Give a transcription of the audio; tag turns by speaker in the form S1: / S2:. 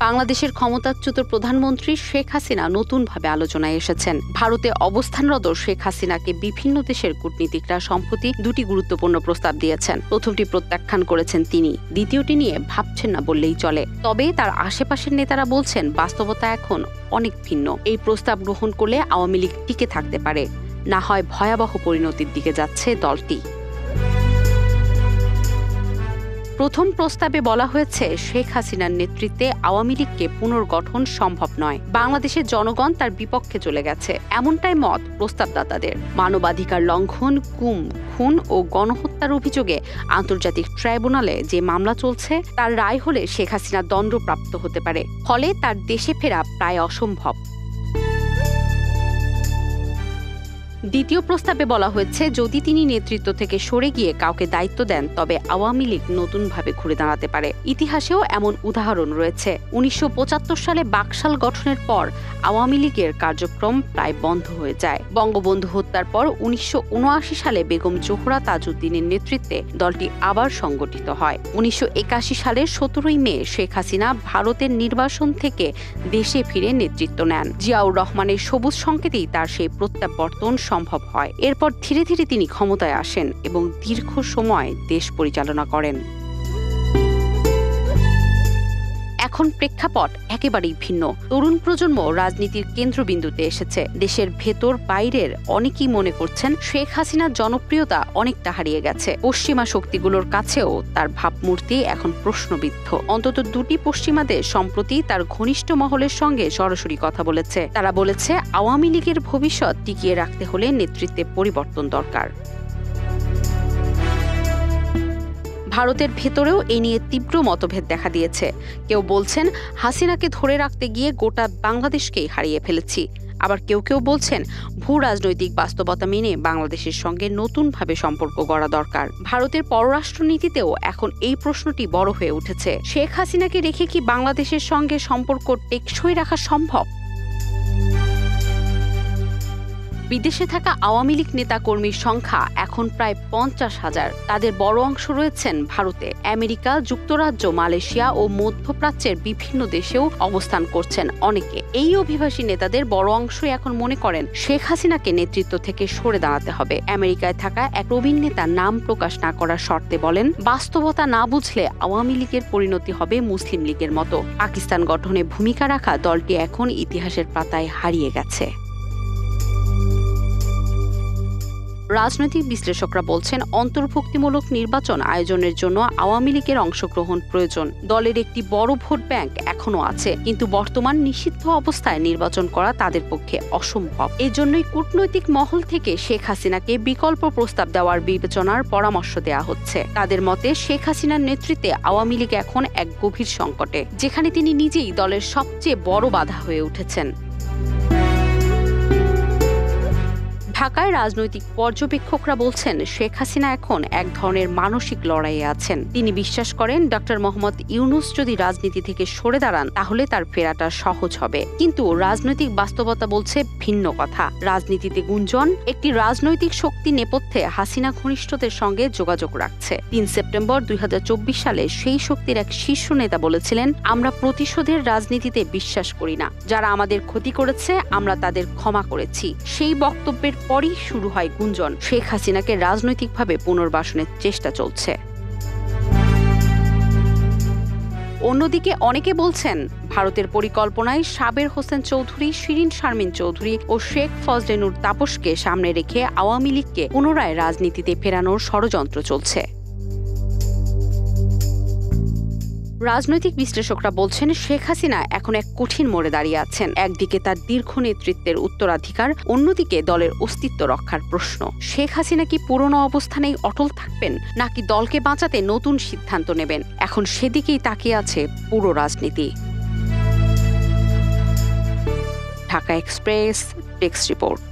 S1: বাংলাদেশের ক্ষমতাচ্যুত প্রধানমন্ত্রী শেখ হাসিনা নতুনভাবে আলোচনায় এসেছেন। ভারতে অবস্থানরত শেখ হাসিনাকে বিভিন্ন দেশের কূটনীতিকরা সম্প্রতি দুটি গুরুত্বপূর্ণ প্রস্তাব দিয়েছেন। প্রথমটি প্রত্যাখ্যান করেছেন তিনি, দ্বিতীয়টি নিয়ে ভাবছেন না বললেই চলে। তবে তার আশেপাশের নেতারা বলছেন বাস্তবতা এখন অনেক ভিন্ন। এই প্রস্তাব গ্রহণ করলে আওয়ামী লীগ টিকে থাকতে পারে, না হয় ভয়াবহ পরিণতির দিকে যাচ্ছে দলটি। প্রথম প্রস্তাবে বলা হয়েছে শেখ হাসিনার নেতৃত্বে আওয়ামী লীগকে পুনর্গঠন সম্ভব নয়। বাংলাদেশের জনগণ তার বিপক্ষে চলে গেছে, এমনটাই মত প্রস্তাবদাতাদের। মানবাধিকার লঙ্ঘন, গুম, খুন ও গণহত্যার অভিযোগে আন্তর্জাতিক ট্রাইব্যুনালে যে মামলা চলছে তার রায় হলে শেখ হাসিনা দণ্ডপ্রাপ্ত হতে পারে, ফলে তার দেশে ফেরা প্রায় অসম্ভব। দ্বিতীয় প্রস্তাবে বলা হয়েছে যদি তিনি নেতৃত্ব থেকে সরে গিয়ে কাউকে দায়িত্ব দেন তবে আওয়ামী লীগ নতুনভাবে ঘুরে দাঁড়াতে পারে। ইতিহাসেও এমন উদাহরণ রয়েছে। ১৯৭৫ সালে বাকশাল গঠনের পর আওয়ামী লীগের কার্যক্রম প্রায় বন্ধ হয়ে যায়। বঙ্গবন্ধু হত্যার পর ১৯৭৯ সালে বেগম জোহরা তাজউদ্দিনের নেতৃত্বে দলটি আবার সংগঠিত হয়। ১৯৮১ সালের ১৭ই মে শেখ হাসিনা ভারতের নির্বাসন থেকে দেশে ফিরে নেতৃত্ব নেন। জিয়াউর রহমানের সবুজ সংকেতেই তার সেই প্রত্যাবর্তন সম্ভব হয়। এরপর ধীরে ধীরে তিনি ক্ষমতায় আসেন এবং দীর্ঘ সময় দেশ পরিচালনা করেন। এখন প্রেক্ষাপট একেবারেই ভিন্ন। তরুণ প্রজন্ম রাজনীতির কেন্দ্রবিন্দুতে এসেছে। দেশের ভেতর বাইরের অনেকেই মনে করছেন শেখ হাসিনার জনপ্রিয়তা অনেকটা হারিয়ে গেছে। পশ্চিমা শক্তিগুলোর কাছেও তার ভাবমূর্তি এখন প্রশ্নবিদ্ধ। অন্তত দুটি পশ্চিমা দেশ সম্প্রতি তার ঘনিষ্ঠ মহলের সঙ্গে সরাসরি কথা বলেছে। তারা বলেছে আওয়ামী লীগের ভবিষ্যৎ টিকিয়ে রাখতে হলে নেতৃত্বে পরিবর্তন দরকার। ভারতের ভেতরেও এ নিয়ে তীব্র মতভেদ দেখা দিয়েছে। কেউ বলছেন হাসিনাকে ধরে রাখতে গিয়ে গোটা বাংলাদেশকেই হারিয়ে ফেলেছি, আবার কেউ কেউ বলছেন ভূ রাজনৈতিক বাস্তবতা মেনে বাংলাদেশের সঙ্গে নতুনভাবে সম্পর্ক গড়া দরকার। ভারতের পররাষ্ট্রনীতিতেও এখন এই প্রশ্নটি বড় হয়ে উঠেছে। শেখ হাসিনাকে রেখে কি বাংলাদেশের সঙ্গে সম্পর্ক টেকসই রাখা সম্ভব? বিদেশে থাকা আওয়ামী লীগ নেতাকর্মীর সংখ্যা এখন প্রায় ৫০,০০০। তাদের বড় অংশ রয়েছেন ভারতে। আমেরিকা যুক্তরাজ্য, মালয়েশিয়া ও মধ্যপ্রাচ্যের বিভিন্ন দেশেও অবস্থান করছেন অনেকে। এই অভিবাসী নেতাদের বড় অংশই এখন মনে করেন শেখ হাসিনাকে নেতৃত্ব থেকে সরে দাঁড়াতে হবে। আমেরিকায় থাকা এক প্রবীণ নেতা নাম প্রকাশ না করার শর্তে বলেন, বাস্তবতা না বুঝলে আওয়ামী লীগের পরিণতি হবে মুসলিম লীগের মতো। পাকিস্তান গঠনে ভূমিকা রাখা দলটি এখন ইতিহাসের পাতায় হারিয়ে গেছে। রাজনৈতিক বিশ্লেষকরা বলছেন অন্তর্ভুক্তিমূলক নির্বাচন আয়োজনের জন্য আওয়ামী লীগের অংশগ্রহণ প্রয়োজন। দলের একটি বড় ভোট ব্যাংক এখনো আছে, কিন্তু বর্তমান নিষিদ্ধ অবস্থায় নির্বাচন করা তাদের পক্ষে অসম্ভব। এজন্যই কূটনৈতিক মহল থেকে শেখ হাসিনাকে বিকল্প প্রস্তাব দেওয়ার বিবেচনার পরামর্শ দেওয়া হচ্ছে। তাদের মতে শেখ হাসিনার নেতৃত্বে আওয়ামী লীগ এখন এক গভীর সংকটে, যেখানে তিনি নিজেই দলের সবচেয়ে বড় বাধা হয়ে উঠেছেন। ঢাকায় রাজনৈতিক পর্যবেক্ষকরা বলছেন শেখ হাসিনা এখন এক ধরনের মানসিক লড়াইয়ে আছেন। তিনি বিশ্বাস করেন ডক্টর মোহাম্মদ ইউনূস যদি রাজনীতি থেকে সরে দাঁড়ান তাহলে তার ফেরাটা সহজ হবে, কিন্তু রাজনৈতিক বাস্তবতা বলছে ভিন্ন কথা। রাজনীতিতে গুঞ্জন, একটি রাজনৈতিক শক্তি নেপথ্যে হাসিনা ঘনিষ্ঠদের সঙ্গে যোগাযোগ রাখছে। ৩ সেপ্টেম্বর ২০২৪ সালে সেই শক্তির এক শীর্ষ নেতা বলেছিলেন, আমরা প্রতিশোধের রাজনীতিতে বিশ্বাস করি না, যারা আমাদের ক্ষতি করেছে আমরা তাদের ক্ষমা করেছি। সেই বক্তব্যের পরই শুরু হয় গুঞ্জন, শেখ হাসিনাকে রাজনৈতিকভাবে পুনর্বাসনের চেষ্টা চলছে। অন্যদিকে অনেকে বলছেন ভারতের পরিকল্পনায় সাবের হোসেন চৌধুরী, শিরিন শারমিন চৌধুরী ও শেখ ফজলে নূর তাপসকে সামনে রেখে আওয়ামী লীগকে পুনরায় রাজনীতিতে ফেরানোর ষড়যন্ত্র চলছে। রাজনৈতিক বিশ্লেষকরা বলছেন শেখ হাসিনা এখন এক কঠিন মোড়ে দাঁড়িয়ে আছেন। একদিকে তার দীর্ঘ নেতৃত্বের উত্তরাধিকার, অন্যদিকে দলের অস্তিত্ব রক্ষার প্রশ্ন। শেখ হাসিনা কি পুরনো অবস্থানেই অটল থাকবেন, নাকি দলকে বাঁচাতে নতুন সিদ্ধান্ত নেবেন? এখন সেদিকেই তাকিয়ে আছে পুরো রাজনীতি। Dhaka express, desk report.